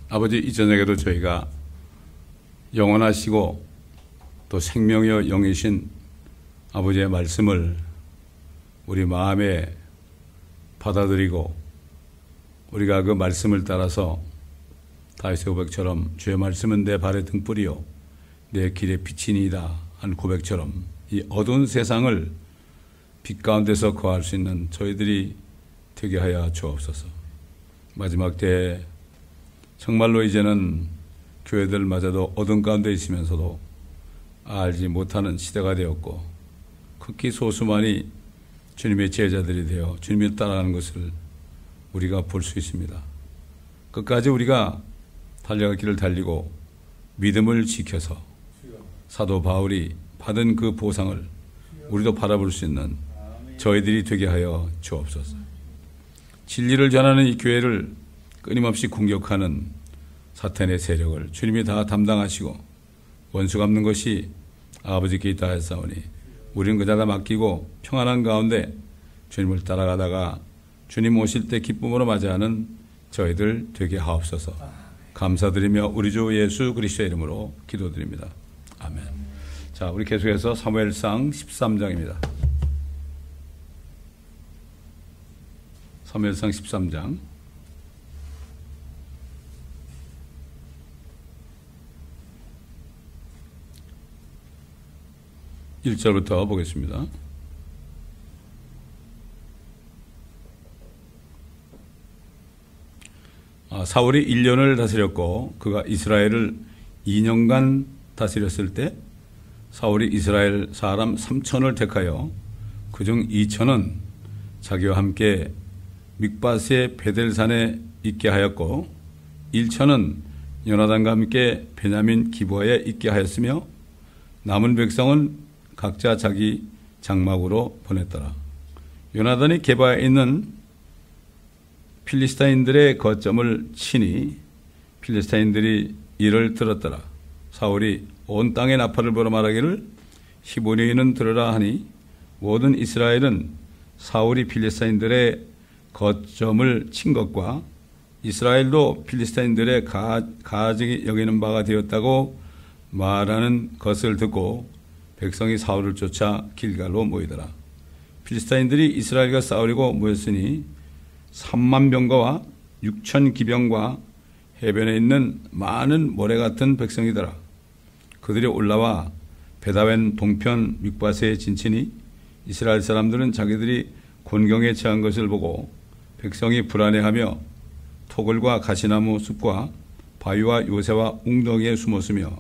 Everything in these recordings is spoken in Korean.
아버지, 이 저녁에도 저희가 영원하시고 또 생명이여 영이신 아버지의 말씀을 우리 마음에 받아들이고 우리가 그 말씀을 따라서 다윗의 고백처럼 주의 말씀은 내 발의 등불이요 내 길의 빛이니이다 한 고백처럼 이 어두운 세상을 빛 가운데서 거할 수 있는 저희들이 되게 하여 주옵소서. 마지막 때에 정말로 이제는 교회들마저도 어둠 가운데 있으면서도 알지 못하는 시대가 되었고 극히 소수만이 주님의 제자들이 되어 주님을 따라가는 것을 우리가 볼 수 있습니다. 끝까지 우리가 달려갈 길을 달리고 믿음을 지켜서 사도 바울이 받은 그 보상을 우리도 바라볼 수 있는 저희들이 되게 하여 주옵소서. 진리를 전하는 이 교회를 끊임없이 공격하는 사탄의 세력을 주님이 다 담당하시고 원수 갚는 것이 아버지께 있다 하였사오니 우리는 그자 다 맡기고 평안한 가운데 주님을 따라가다가 주님 오실 때 기쁨으로 맞이하는 저희들 되게 하옵소서. 감사드리며 우리 주 예수 그리스도의 이름으로 기도드립니다. 아멘. 자, 우리 계속해서 사무엘상 13장입니다. 사무엘상 13장 1절부터 보겠습니다. 사울이 1년을 다스렸고 그가 이스라엘을 2년간 다스렸을 때 사울이 이스라엘 사람 3천을 택하여 그중 2천은 자기와 함께 mikbat의 베델산에 있게 하였고 1천은 요나단과 함께 베냐민 기브아에 있게 하였으며 남은 백성은 각자 자기 장막으로 보냈더라. 요나단이 게바에 있는 필리스타인들의 거점을 치니 필리스타인들이 이를 들었더라. 사울이 온 땅의 나팔을 불어 말하기를 히브리인은 들으라 하니 모든 이스라엘은 사울이 필리스타인들의 거점을 친 것과 이스라엘도 필리스타인들의 가증이 여기는 바가 되었다고 말하는 것을 듣고 백성이 사울을 쫓아 길갈로 모이더라. 필리스타인들이 이스라엘과 싸우려고 모였으니 3만 병거와 6천 기병과 해변에 있는 많은 모래 같은 백성이더라. 그들이 올라와 베다웬 동편 mikbat에 진치니 이스라엘 사람들은 자기들이 곤경에 처한 것을 보고 백성이 불안해하며 토굴과 가시나무 숲과 바위와 요새와 웅덩이에 숨었으며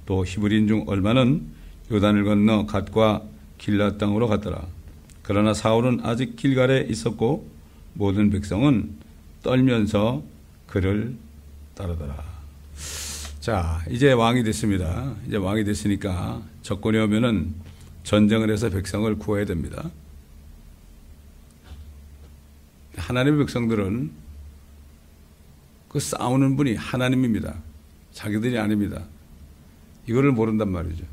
또 히브리인 중 얼마는 요단을 건너 갓과 길라 땅으로 갔더라. 그러나 사울은 아직 길갈에 있었고 모든 백성은 떨면서 그를 따르더라. 자, 이제 왕이 됐습니다. 이제 왕이 됐으니까 적군이 오면은 전쟁을 해서 백성을 구해야 됩니다. 하나님의 백성들은 그 싸우는 분이 하나님입니다. 자기들이 아닙니다. 이거를 모른단 말이죠.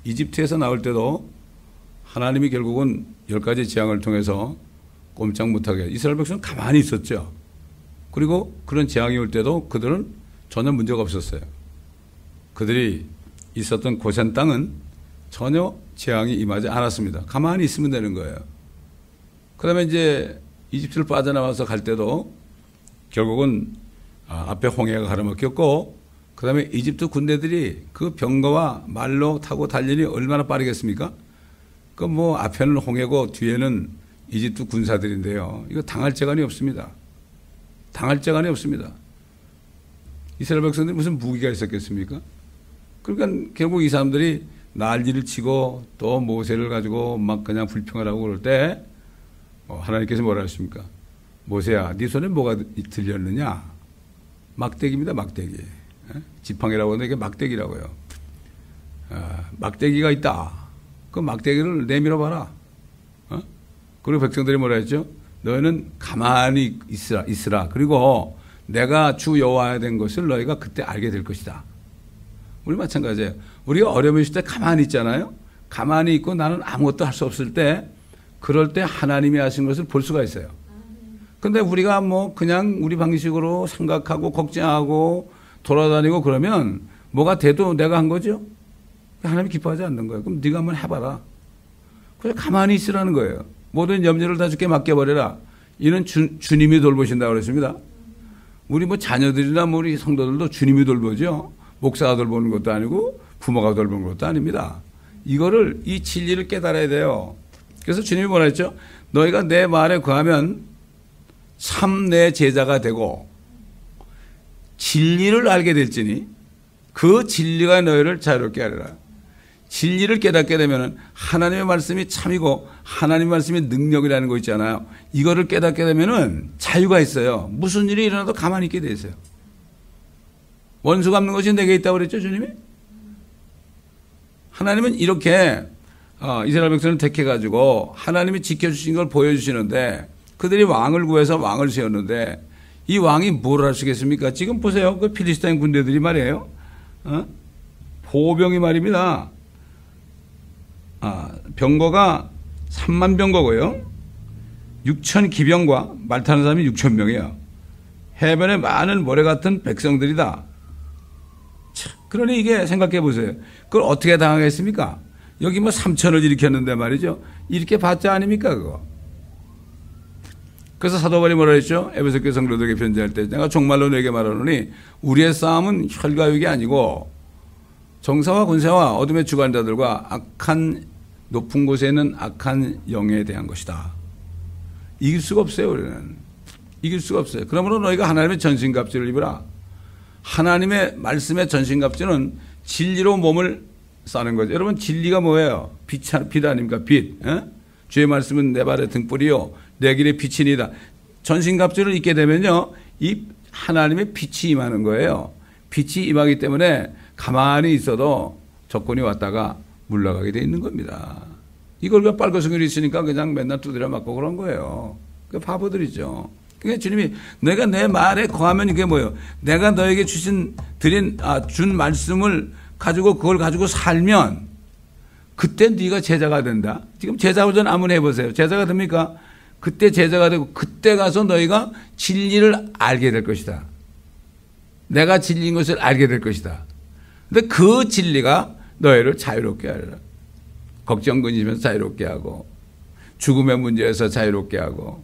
이집트에서 나올 때도 하나님이 결국은 10가지 재앙을 통해서 꼼짝 못하게 이스라엘 백성은 가만히 있었죠. 그리고 그런 재앙이 올 때도 그들은 전혀 문제가 없었어요. 그들이 있었던 고센 땅은 전혀 재앙이 임하지 않았습니다. 가만히 있으면 되는 거예요. 그 다음에 이제 이집트를 빠져나와서 갈 때도 결국은 앞에 홍해가 가로막혔고 그 다음에 이집트 군대들이 그 병거와 말로 타고 달리니 얼마나 빠르겠습니까? 그 뭐 앞에는 홍해고 뒤에는 이집트 군사들인데요. 이거 당할 재간이 없습니다. 당할 재간이 없습니다. 이스라엘 백성들이 무슨 무기가 있었겠습니까? 그러니까 결국 이 사람들이 난리를 치고 또 모세를 가지고 막 그냥 불평을 하고 그럴 때 하나님께서 뭐라 하십니까? 모세야, 네 손에 뭐가 들렸느냐? 막대기입니다, 막대기. 지팡이라고 하는데 이게 막대기라고요. 막대기가 있다. 그 막대기를 내밀어 봐라. 그리고 백성들이 뭐라 했죠? 너희는 가만히 있으라. 그리고 내가 주 여호와야 된 것을 너희가 그때 알게 될 것이다. 우리 마찬가지예요. 우리가 어려움이 있을 때 가만히 있잖아요. 가만히 있고 나는 아무것도 할 수 없을 때 그럴 때 하나님이 하신 것을 볼 수가 있어요. 근데 우리가 뭐 그냥 우리 방식으로 생각하고 걱정하고 돌아다니고 그러면 뭐가 돼도 내가 한 거죠? 하나님이 기뻐하지 않는 거예요. 그럼 네가 한번 해봐라. 그냥 가만히 있으라는 거예요. 모든 염려를 다 주께 맡겨버려라. 이는 주님이 돌보신다고 그랬습니다. 우리 뭐 자녀들이나 뭐 우리 성도들도 주님이 돌보죠. 목사가 돌보는 것도 아니고 부모가 돌보는 것도 아닙니다. 이거를 이 진리를 깨달아야 돼요. 그래서 주님이 뭐라 했죠? 너희가 내 말에 거하면 참 내 제자가 되고 진리를 알게 될지니 그 진리가 너희를 자유롭게 하리라. 진리를 깨닫게 되면 하나님의 말씀이 참이고 하나님의 말씀이 능력이라는 거 있잖아요. 이거를 깨닫게 되면 자유가 있어요. 무슨 일이 일어나도 가만히 있게 돼 있어요. 원수 갚는 것이 내게 있다고 그랬죠, 주님이? 하나님은 이렇게 이스라엘 백성을 택해가지고 하나님이 지켜주신 걸 보여주시는데 그들이 왕을 구해서 왕을 세웠는데 이 왕이 뭘 할 수 있겠습니까? 지금 보세요. 그 필리스타인 군대들이 말이에요. 보병이 말입니다. 병거가 3만 병거고요. 6천 기병과 말 타는 사람이 6천 명이에요. 해변에 많은 모래 같은 백성들이다. 그러니 이게 생각해 보세요. 그걸 어떻게 당하겠습니까? 여기 뭐 3천을 일으켰는데 말이죠. 이렇게 봤자 아닙니까 그거. 그래서 사도 바울이 뭐라 했죠? 에베소 교회 성도들에게 편지할 때 내가 정말로 너에게 말하노니 우리의 싸움은 혈과 육이 아니고 정사와 군사와 어둠의 주관자들과 악한 높은 곳에 있는 악한 영에 대한 것이다. 이길 수가 없어요. 우리는. 이길 수가 없어요. 그러므로 너희가 하나님의 전신갑주를 입으라. 하나님의 말씀의 전신갑주는 진리로 몸을 싸는 거죠. 여러분 진리가 뭐예요? 빛 아닙니까? 빛. 주의 말씀은 내 발의 등불이요 내 길의 빛이니다. 전신갑주를 입게 되면요 이 하나님의 빛이 임하는 거예요. 빛이 임하기 때문에 가만히 있어도 적군이 왔다가 물러가게 돼 있는 겁니다. 이걸 왜 빨간색이 있으니까 그냥 맨날 두드려 맞고 그런 거예요. 그 바보들이죠. 그러니까 주님이 내가 내 말에 거하면 이게 뭐예요? 내가 너에게 준 말씀을 가지고 그걸 가지고 살면 그때 네가 제자가 된다. 지금 제자 훈련 한번 해보세요. 제자가 됩니까? 그때 제자가 되고 그때 가서 너희가 진리를 알게 될 것이다. 내가 진리인 것을 알게 될 것이다. 근데 그 진리가 너희를 자유롭게 하리라. 걱정 근심에서 자유롭게 하고 죽음의 문제에서 자유롭게 하고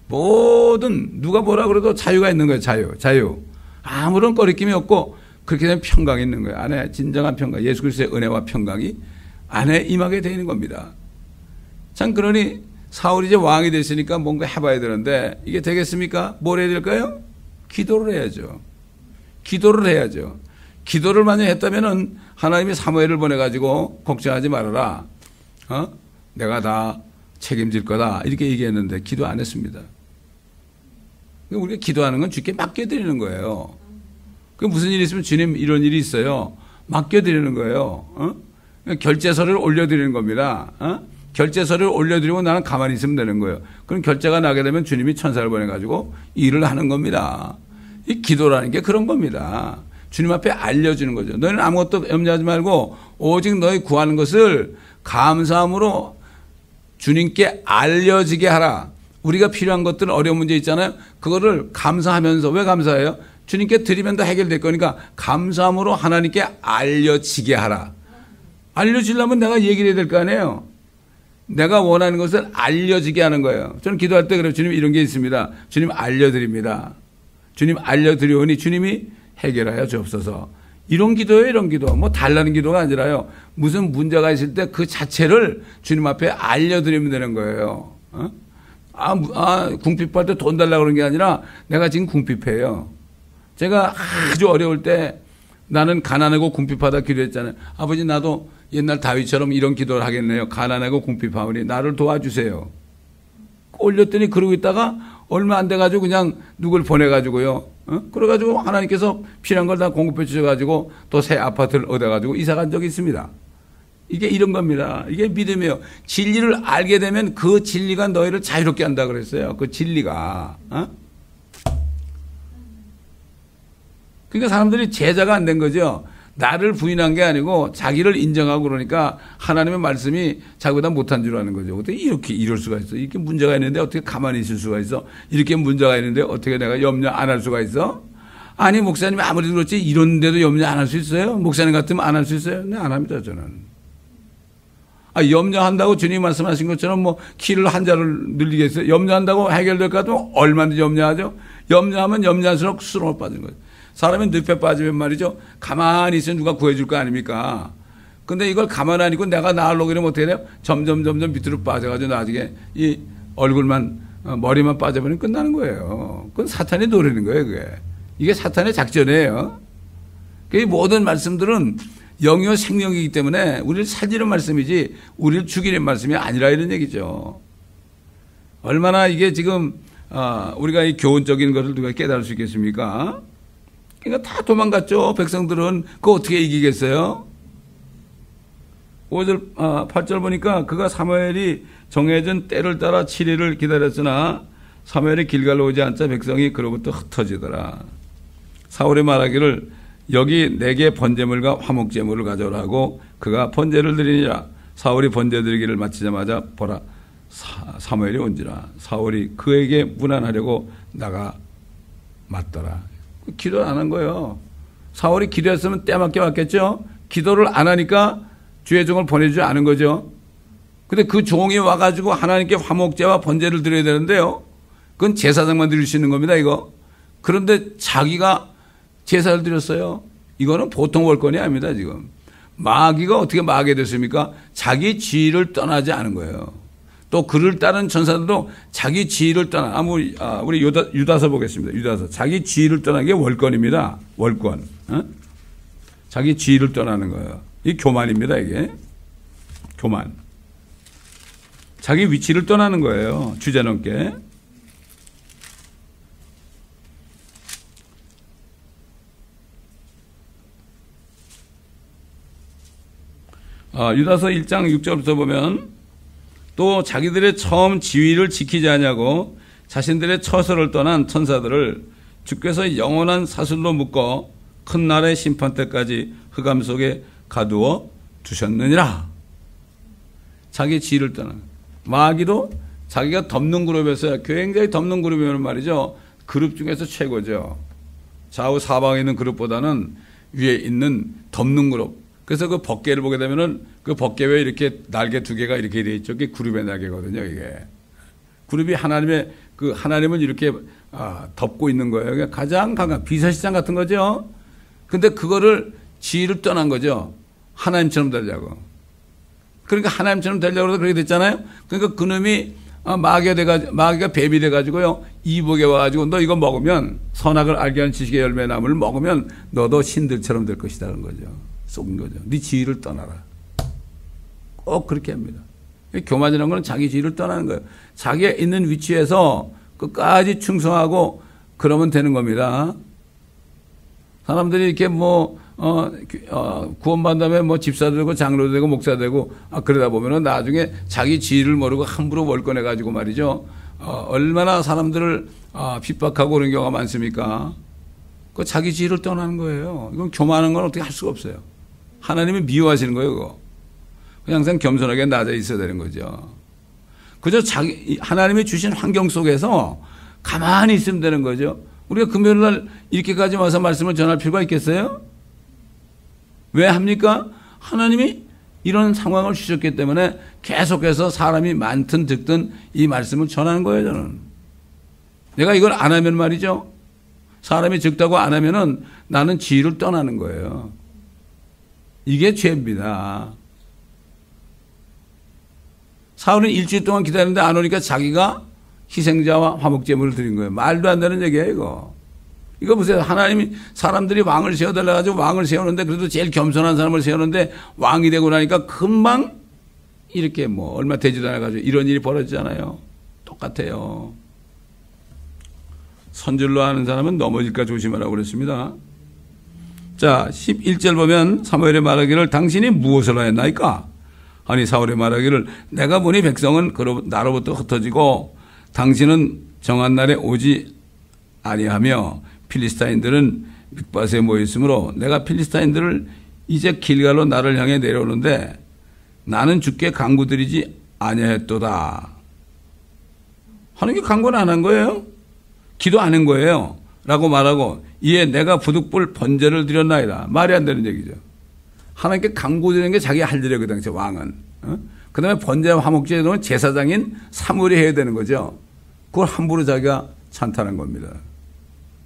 모든 누가 뭐라 그래도 자유가 있는 거예요. 자유. 아무런 꺼리낌이 없고 그렇게 되면 평강이 있는 거예요. 안에 진정한 평강, 예수 그리스도의 은혜와 평강이 안에 임하게 되는 겁니다. 참 그러니 사울이 이제 왕이 됐으니까 뭔가 해봐야 되는데 이게 되겠습니까? 뭘 해야 될까요? 기도를 해야죠. 기도를 만약 했다면은 하나님이 사무엘을 보내가지고 걱정하지 말아라. 내가 다 책임질 거다. 이렇게 얘기했는데 기도 안 했습니다. 우리가 기도하는 건 주께 맡겨드리는 거예요. 그 무슨 일이 있으면 주님 이런 일이 있어요. 맡겨드리는 거예요. 결제서를 올려드리는 겁니다. 결제서를 올려드리고 나는 가만히 있으면 되는 거예요. 그럼 결제가 나게 되면 주님이 천사를 보내가지고 일을 하는 겁니다. 이 기도라는 게 그런 겁니다. 주님 앞에 알려주는 거죠. 너희는 아무것도 염려하지 말고 오직 너희 구하는 것을 감사함으로 주님께 알려지게 하라. 우리가 필요한 것들 어려운 문제 있잖아요. 그거를 감사하면서 왜 감사해요? 주님께 드리면 다 해결될 거니까 감사함으로 하나님께 알려지게 하라. 알려주려면 내가 얘기를 해야 될 거 아니에요. 내가 원하는 것을 알려지게 하는 거예요. 저는 기도할 때 그래요. 주님 이런 게 있습니다. 주님 알려드립니다. 주님 알려드리오니 주님이 해결하여 주옵소서. 이런 기도예요. 이런 기도. 뭐 달라는 기도가 아니라요. 무슨 문제가 있을 때 그 자체를 주님 앞에 알려드리면 되는 거예요. 궁핍할 때 돈 달라고 그런 게 아니라 내가 지금 궁핍해요. 제가 아주 어려울 때 나는 가난하고 궁핍하다 기도했잖아요. 아버지 나도 옛날 다윗처럼 이런 기도를 하겠네요. 가난하고 궁핍하오니 나를 도와주세요. 올렸더니 그러고 있다가 얼마 안 돼가지고 그냥 누굴 보내가지고요. 그래가지고 하나님께서 필요한 걸 다 공급해 주셔가지고 또 새 아파트를 얻어가지고 이사 간 적이 있습니다. 이게 이런 겁니다. 이게 믿음이에요. 진리를 알게 되면 그 진리가 너희를 자유롭게 한다 그랬어요. 그 진리가. 그러니까 사람들이 제자가 안 된 거죠. 나를 부인한 게 아니고 자기를 인정하고 그러니까 하나님의 말씀이 자기보다 못한 줄 아는 거죠. 어떻게 이렇게 이럴 수가 있어? 이렇게 문제가 있는데 어떻게 가만히 있을 수가 있어? 이렇게 문제가 있는데 어떻게 내가 염려 안 할 수가 있어? 아니 목사님이 아무리 그렇지 이런데도 염려 안 할 수 있어요? 목사님 같으면 안 할 수 있어요? 네, 안 합니다 저는. 염려한다고 주님 말씀하신 것처럼 뭐 키를 한 자를 늘리겠어요? 염려한다고 해결될 것 같으면 얼마든지 염려하죠. 염려하면 염려할수록 수렁을 빠지는 거예요. 사람이 늪에 빠지면 말이죠. 가만히 있으면 누가 구해줄 거 아닙니까? 근데 이걸 가만히 안 있고 내가 나으려고 이러면 어떻게 돼요? 점점 밑으로 빠져가지고 나중에 이 얼굴만, 머리만 빠져버리면 끝나는 거예요. 그건 사탄이 노리는 거예요, 그게. 이게 사탄의 작전이에요. 그 모든 말씀들은 영이요 생명이기 때문에 우리를 살리는 말씀이지 우리를 죽이는 말씀이 아니라 이런 얘기죠. 얼마나 이게 지금 우리가 이 교훈적인 것을 누가 깨달을 수 있겠습니까? 그러니까 다 도망갔죠. 백성들은 그거 어떻게 이기겠어요? 5절, 8절 보니까 그가 사무엘이 정해진 때를 따라 7일을 기다렸으나 사무엘이 길갈로 오지 않자 백성이 그로부터 흩어지더라. 사울이 말하기를 여기 내게 번제물과 화목제물을 가져오라고 그가 번제를 드리니라. 사울이 번제 드리기를 마치자마자 보라 사무엘이 온지라. 사울이 그에게 문안하려고 나가 맞더라. 기도를 안 한 거예요. 사울이 기도했으면 때맞게 왔겠죠. 기도를 안 하니까 주의 종을 보내주지 않은 거죠. 근데 그 종이 와가지고 하나님께 화목제와 번제를 드려야 되는데요. 그건 제사장만 드릴 수 있는 겁니다, 이거. 그런데 자기가 제사를 드렸어요. 이거는 보통 월권이 아닙니다, 지금. 마귀가 어떻게 마귀가 됐습니까? 자기 지위를 떠나지 않은 거예요. 또 그를 따른 전사들도 자기 지위를 떠나, 우리 유다서 보겠습니다. 유다서. 자기 지위를 떠나는 게 월권입니다. 월권. 자기 지위를 떠나는 거예요. 이 교만입니다, 이게. 교만. 자기 위치를 떠나는 거예요. 주제넘게. 유다서 1장 6절부터 보면 또 자기들의 처음 지위를 지키지 않냐고 자신들의 처소를 떠난 천사들을 주께서 영원한 사슬로 묶어 큰 날의 심판 때까지 흑암 속에 가두어 두셨느니라. 자기 지위를 떠난. 마귀도 자기가 덮는 그룹에서 굉장히 덮는 그룹이면 말이죠. 그룹 중에서 최고죠. 좌우 사방에 있는 그룹보다는 위에 있는 덮는 그룹. 그래서 그 법궤를 보게 되면은 그 법궤 왜 이렇게 날개 두 개가 이렇게 돼 있죠? 그게 그룹의 날개거든요, 이게. 그룹이 하나님을 이렇게 덮고 있는 거예요. 그러니까 가장 강한 비서실장 같은 거죠. 근데 그거를 지위를 떠난 거죠. 하나님처럼 되려고. 그러니까 하나님처럼 되려고 해서 그렇게 됐잖아요. 그러니까 그놈이 마귀가 뱀이 돼가지고요. 이복에 와가지고 너 이거 먹으면 선악을 알게 하는 지식의 열매 나무를 먹으면 너도 신들처럼 될 것이다는 거죠. 속은 거죠. 네 지위를 떠나라. 꼭 그렇게 합니다. 교만이라는 건 자기 지위를 떠나는 거예요. 자기가 있는 위치에서 끝까지 충성하고 그러면 되는 겁니다. 사람들이 이렇게 구원받은 다음에 집사도 되고 장로도 되고 목사도 되고 그러다 보면은 나중에 자기 지위를 모르고 함부로 월권해가지고 말이죠. 얼마나 사람들을 핍박하고 그런 경우가 많습니까? 그 자기 지위를 떠나는 거예요. 이건 교만한 건 어떻게 할 수가 없어요. 하나님이 미워하시는 거예요, 그거. 항상 겸손하게 낮아 있어야 되는 거죠. 그저 하나님이 주신 환경 속에서 가만히 있으면 되는 거죠. 우리가 금요일 날 이렇게까지 와서 말씀을 전할 필요가 있겠어요? 왜 합니까? 하나님이 이런 상황을 주셨기 때문에 계속해서 사람이 많든 적든 이 말씀을 전하는 거예요, 저는. 내가 이걸 안 하면 말이죠. 사람이 적다고 안 하면은 나는 지위를 떠나는 거예요. 이게 죄입니다. 사울은 일주일 동안 기다렸는데 안 오니까 자기가 희생자와 화목제물을 드린 거예요. 말도 안 되는 얘기예요, 이거 보세요. 하나님이 사람들이 왕을 세워달라 가지고 왕을 세우는데 그래도 제일 겸손한 사람을 세우는데 왕이 되고 나니까 금방 이렇게 얼마 되지도 않아가지고 이런 일이 벌어지잖아요. 똑같아요. 선줄로 하는 사람은 넘어질까 조심하라고 그랬습니다. 자, 11절 보면 사무엘이 말하기를 당신이 무엇을 하였나이까? 아니 사울이 말하기를 내가 보니 백성은 나로부터 흩어지고 당신은 정한 날에 오지 아니하며 필리스타인들은 믹밭에 모였으므로 내가 필리스타인들을 이제 길갈로 나를 향해 내려오는데 나는 주께 간구드리지 아니하였도다. 하는 게 간구는 안 한 거예요. 기도 안 한 거예요. 라고 말하고 이에 내가 부득불 번제를 드렸나이다. 말이 안 되는 얘기죠. 하나님께 강구드리는 게 자기 할 일이에요. 그 당시 왕은. 그 다음에 번제와 화목제는 제사장인 사무엘이 해야 되는 거죠. 그걸 함부로 자기가 찬탄한 겁니다.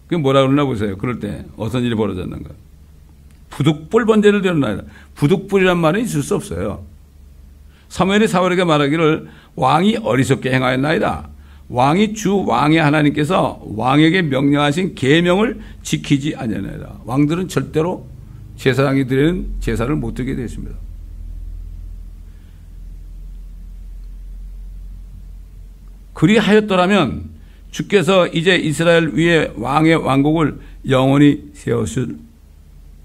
그게 뭐라 그러나 보세요. 그럴 때 어떤 일이 벌어졌는가. 부득불 번제를 드렸나이다. 부득불이란 말은 있을 수 없어요. 사무엘이 사울에게 말하기를 왕이 어리석게 행하였나이다. 왕이 주 왕의 하나님께서 왕에게 명령하신 계명을 지키지 아니하나이다. 왕들은 절대로 제사장이 드리는 제사를 못 드리게 되었습니다. 그리하였더라면 주께서 이제 이스라엘 위에 왕의 왕국을 영원히 세우실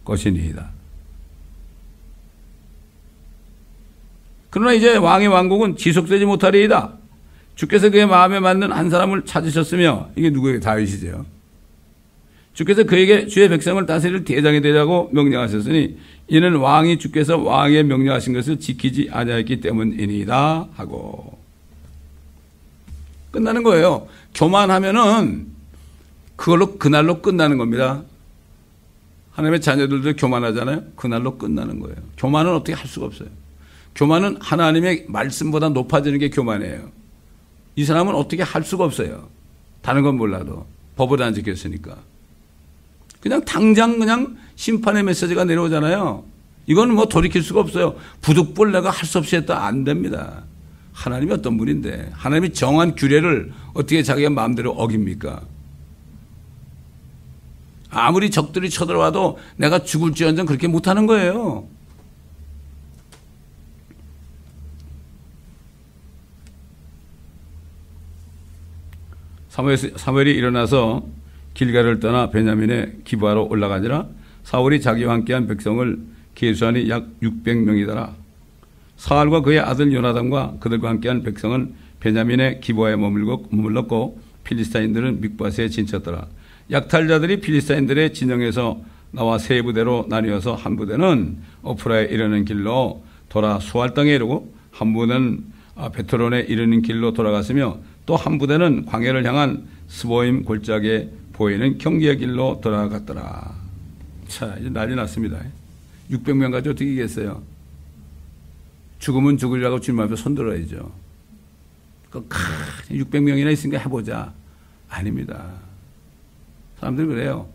것이니이다. 그러나 이제 왕의 왕국은 지속되지 못하리이다. 주께서 그의 마음에 맞는 한 사람을 찾으셨으며, 이게 누구예요? 다윗이죠. 주께서 그에게 주의 백성을 다스릴 대장이 되라고 명령하셨으니 이는 왕이 주께서 왕에게 명령하신 것을 지키지 아니하였기 때문이니이다 하고 끝나는 거예요. 교만하면은 그걸로 그날로 끝나는 겁니다. 하나님의 자녀들도 교만하잖아요. 그날로 끝나는 거예요. 교만은 어떻게 할 수가 없어요. 교만은 하나님의 말씀보다 높아지는 게 교만이에요. 이 사람은 어떻게 할 수가 없어요. 다른 건 몰라도 법을 안 지켰으니까. 그냥 당장 그냥 심판의 메시지가 내려오잖아요. 이건 뭐 돌이킬 수가 없어요. 부득불 내가 할 수 없이 했다. 안 됩니다. 하나님이 어떤 분인데 하나님이 정한 규례를 어떻게 자기가 마음대로 어깁니까? 아무리 적들이 쳐들어와도 내가 죽을지언정 그렇게 못하는 거예요. 사무엘이 일어나서 길갈을 떠나 베냐민의 기브아로 올라가니라. 사울이 자기와 함께한 백성을 계수하니 약 600명이더라. 사울과 그의 아들 요나단과 그들과 함께한 백성은 베냐민의 기브아에 머물렀고 필리스타인들은 mikbat에 진쳤더라. 약탈자들이 필리스타인들의 진영에서 나와 세 부대로 나뉘어서 한 부대는 오프라에 이르는 길로 돌아 수알 땅에 이르고 한 부대는 베트론에 이르는 길로 돌아갔으며 또 한 부대는 광야를 향한 스보임 골짜기에 보이는 경계의 길로 돌아갔더라. 자, 이제 난리 났습니다. 600명 가지고 어떻게 이겠어요? 죽으면 죽으리라고 주님 앞에 손들어야죠. 600명이나 있으니까 해보자. 아닙니다. 사람들이 그래요.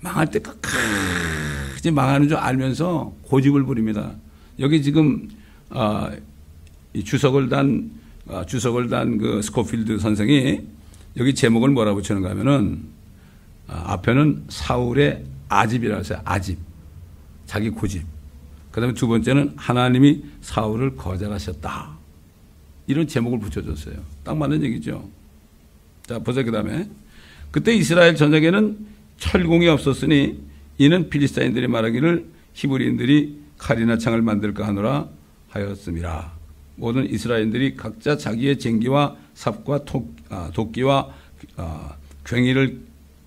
망할 때 끝까지 망하는 줄 알면서 고집을 부립니다. 여기 지금 이 주석을 단 그 스코필드 선생이 여기 제목을 뭐라 붙이는가 하면은 앞에는 사울의 아집이라고 했어요. 아집. 자기 고집. 그 다음에 두 번째는 하나님이 사울을 거절하셨다. 이런 제목을 붙여줬어요. 딱 맞는 얘기죠. 자, 보세요. 그 다음에. 그때 이스라엘 전역에는 철공이 없었으니 이는 필리스타인들이 말하기를 히브리인들이 칼이나 창을 만들까 하노라 하였음이라. 모든 이스라엘인들이 각자 자기의 쟁기와 삽과 도끼와 괭이를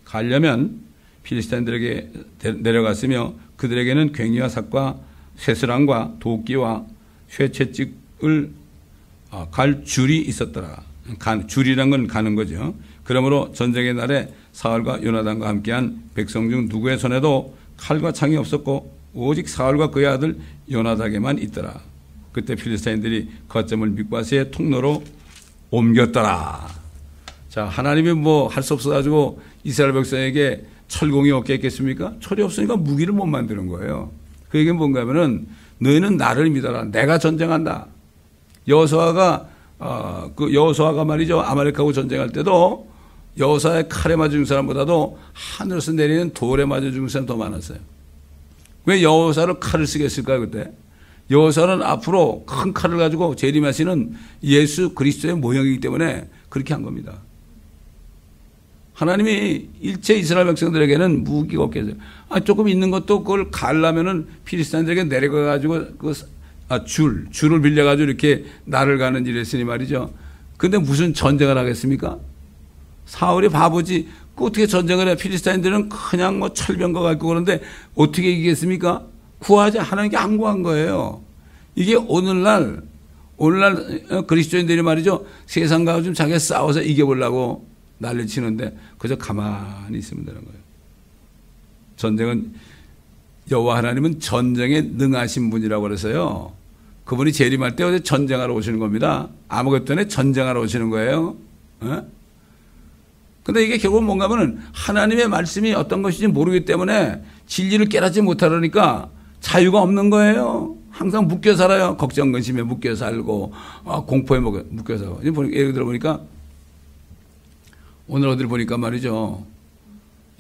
가려면 필리스타인들에게 내려갔으며 그들에게는 괭이와 삽과 쇠스랑과 도끼와 쇠채찍을 갈 줄이 있었더라. 줄이란 건 가는 거죠. 그러므로 전쟁의 날에 사울과 요나단과 함께한 백성 중 누구의 손에도 칼과 창이 없었고 오직 사울과 그의 아들 요나단에게만 있더라. 그때 필리스타인들이 거점을 mikbat의 통로로 옮겼더라. 자, 하나님이 뭐 할 수 없어가지고 이스라엘 백성에게 철공이 없겠습니까? 철이 없으니까 무기를 못 만드는 거예요. 그 얘기는 뭔가 하면은 너희는 나를 믿어라. 내가 전쟁한다. 여호수아가 말이죠. 아말렉하고 전쟁할 때도 여호수아의 칼에 맞아 죽은 사람보다도 하늘에서 내리는 돌에 맞아 죽은 사람이 더 많았어요. 왜 여호수아를 칼을 쓰겠을까요, 그때? 여호수아는 앞으로 큰 칼을 가지고 재림하시는 예수 그리스도의 모형이기 때문에 그렇게 한 겁니다. 하나님이 일체 이스라엘 백성들에게는 무기가 없겠어요. 조금 있는 것도 그걸 갈라면은 필리스타인들에게 내려가가지고 줄을 빌려가지고 이렇게 나를 가는 일을 했으니 말이죠. 근데 무슨 전쟁을 하겠습니까? 사울이 바보지. 어떻게 전쟁을 해? 필리스타인들은 그냥 뭐 철병과 갖고 그러는데 어떻게 이기겠습니까? 구하지 하나님께 안 구한 거예요. 이게 오늘날 그리스도인들이 말이죠. 세상과 좀 자기가 싸워서 이겨보려고 난리 치는데 그저 가만히 있으면 되는 거예요. 전쟁은 여호와 하나님은 전쟁에 능하신 분이라고 그래서요. 그분이 재림할 때 어제 전쟁하러 오시는 겁니다. 아무것도 전에 전쟁하러 오시는 거예요. 근데 이게 결국 뭔가 하면은 하나님의 말씀이 어떤 것인지 모르기 때문에 진리를 깨닫지 못하려니까 자유가 없는 거예요. 항상 묶여 살아요. 걱정, 근심에 묶여 살고, 공포에 묶여 살고. 예를 들어 보니까, 오늘 어딜 보니까 말이죠.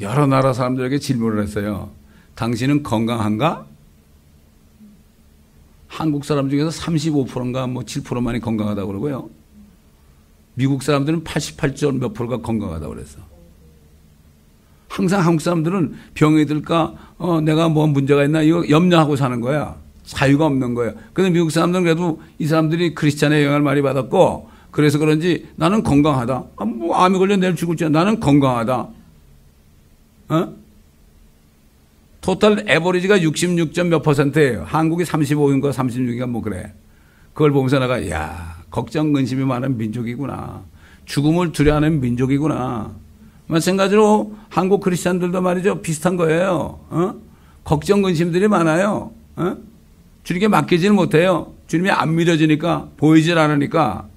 여러 나라 사람들에게 질문을 했어요. 당신은 건강한가? 한국 사람 중에서 35%인가 뭐 7%만이 건강하다고 그러고요. 미국 사람들은 88점 몇 프로가 건강하다고 그랬어. 항상 한국 사람들은 병이 들까, 내가 뭐 문제가 있나, 이거 염려하고 사는 거야. 자유가 없는 거예요. 근데 미국 사람들은 그래도 이 사람들이 크리스찬의 영향을 많이 받았고, 그래서 그런지 나는 건강하다. 뭐 암이 걸려 내일 죽을지 나는 건강하다. 토탈 에버리지가 66점 몇 %예요. 한국이 35인가 36인가 뭐 그래. 그걸 보면서 내가, 야, 걱정, 근심이 많은 민족이구나. 죽음을 두려워하는 민족이구나. 마찬가지로 한국 크리스찬들도 말이죠. 비슷한 거예요. 걱정, 근심들이 많아요. 주님께 맡기지는 못해요. 주님이 안 믿어지니까, 보이질 않으니까.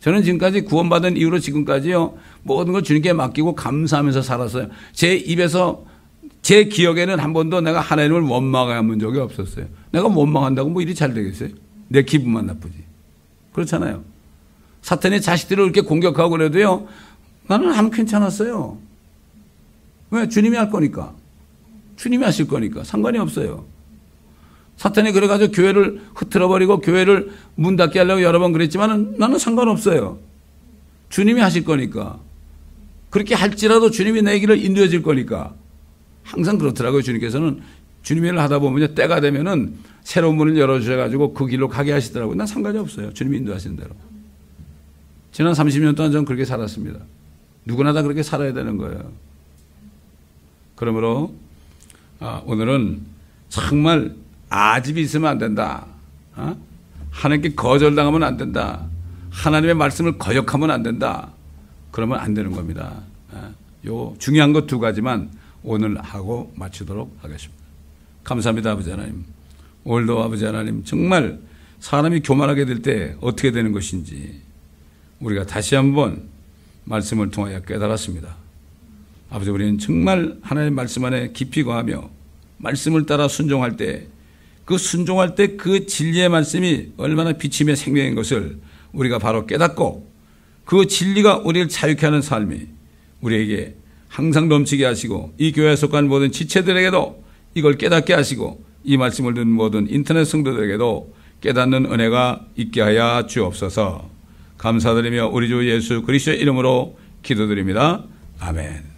저는 지금까지 구원받은 이후로 지금까지요. 모든 걸 주님께 맡기고 감사하면서 살았어요. 제 입에서, 제 기억에는 한 번도 내가 하나님을 원망한 적이 없었어요. 내가 원망한다고 뭐 일이 잘 되겠어요? 내 기분만 나쁘지. 그렇잖아요. 사탄이 자식들을 이렇게 공격하고 그래도요. 나는 아무 괜찮았어요. 왜? 주님이 할 거니까. 주님이 하실 거니까. 상관이 없어요. 사탄이 그래가지고 교회를 흐트러버리고 교회를 문 닫게 하려고 여러 번 그랬지만 나는 상관없어요. 주님이 하실 거니까. 그렇게 할지라도 주님이 내 길을 인도해 줄 거니까. 항상 그렇더라고요. 주님께서는 주님의 일을 하다 보면 때가 되면은 새로운 문을 열어주셔가지고 그 길로 가게 하시더라고요. 난 상관이 없어요. 주님이 인도하시는 대로. 지난 30년 동안 저는 그렇게 살았습니다. 누구나 다 그렇게 살아야 되는 거예요. 그러므로 오늘은 정말 아집이 있으면 안 된다. 하나님께 거절당하면 안 된다. 하나님의 말씀을 거역하면 안 된다. 그러면 안 되는 겁니다. 요 중요한 것 두 가지만 오늘 하고 마치도록 하겠습니다. 감사합니다, 아버지 하나님. 오늘도 아버지 하나님 정말 사람이 교만하게 될 때 어떻게 되는 것인지 우리가 다시 한번 말씀을 통하여 깨달았습니다. 아버지, 우리는 정말 하나님의 말씀 안에 깊이 거하며 말씀을 따라 순종할 때 그 순종할 때 그 진리의 말씀이 얼마나 빛이며 생명인 것을 우리가 바로 깨닫고 그 진리가 우리를 자유케 하는 삶이 우리에게 항상 넘치게 하시고 이 교회에 속한 모든 지체들에게도 이걸 깨닫게 하시고 이 말씀을 듣는 모든 인터넷 성도들에게도 깨닫는 은혜가 있게 하여 주옵소서. 감사드리며 우리 주 예수 그리스도의 이름으로 기도드립니다. 아멘.